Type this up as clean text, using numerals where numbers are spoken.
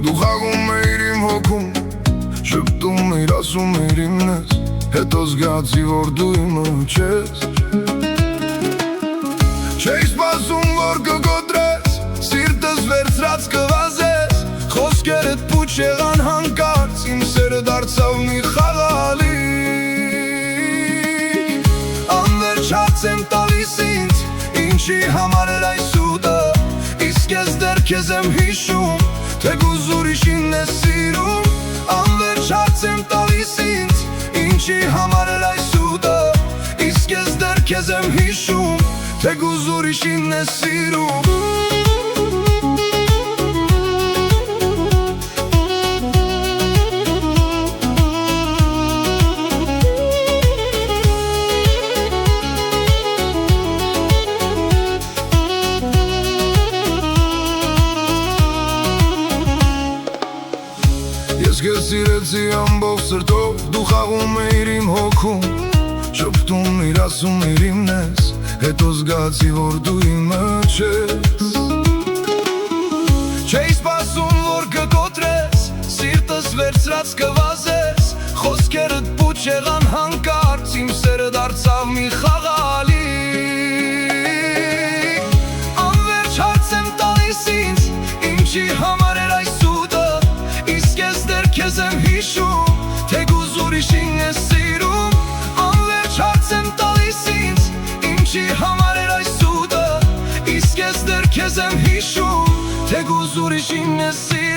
Դու խաղում էիր իմ հոգում, շպտում էիր ասում էիր իմն ես, հետո զգացի որ դու իմը չես։ Չէի սպասում որ կգոտրես, սիրտս վերցրած կվազես, խոսքերդ պուչ եղան հանկարծ, իմ սերը դարձավ մի խաղալիք։ Անվերջ հարց եմ տալիս ինձ, ինչի համար էր այս ուտը, իսկ ես դեռ քեզ եմ հիշում, թե գուզ ուրիշին ես սիրում։ Անվերջ հարց եմ տալիս ինձ, ինչի համար էր այս ուտը, իսկ ես դեռ քեզ եմ հիշում, թե գուզ ուրիշին ես սիրում։ Ես քեզ սիրեցի ամբողջ սրտով, դու խաղում էիր իմ հոգում, շփտում էիր ասում էիր իմն ես, հետո զգացի որ դու իմը չես։ Չէի սպասում որ կգոտրես, սիրտս վերցրած կվազես, խոսքերդ պուչ եղան հանկարծ, իմ սերը դարձավ մի խաղալիք։ Անվերջ հարց եմ տալիս ինձ, ինչի համար էր այս ուտը, իսկ ես դեռ քեզ եմ հիշում, թե գուզ ուրիշին ես սիրում։ Անվերջ հարց եմ տալիս ինձ, ինչի համար էր այս ուտը, իսկ ես դեռ քեզ եմ հիշում, թե գուզ ուրիշին ես սիրում։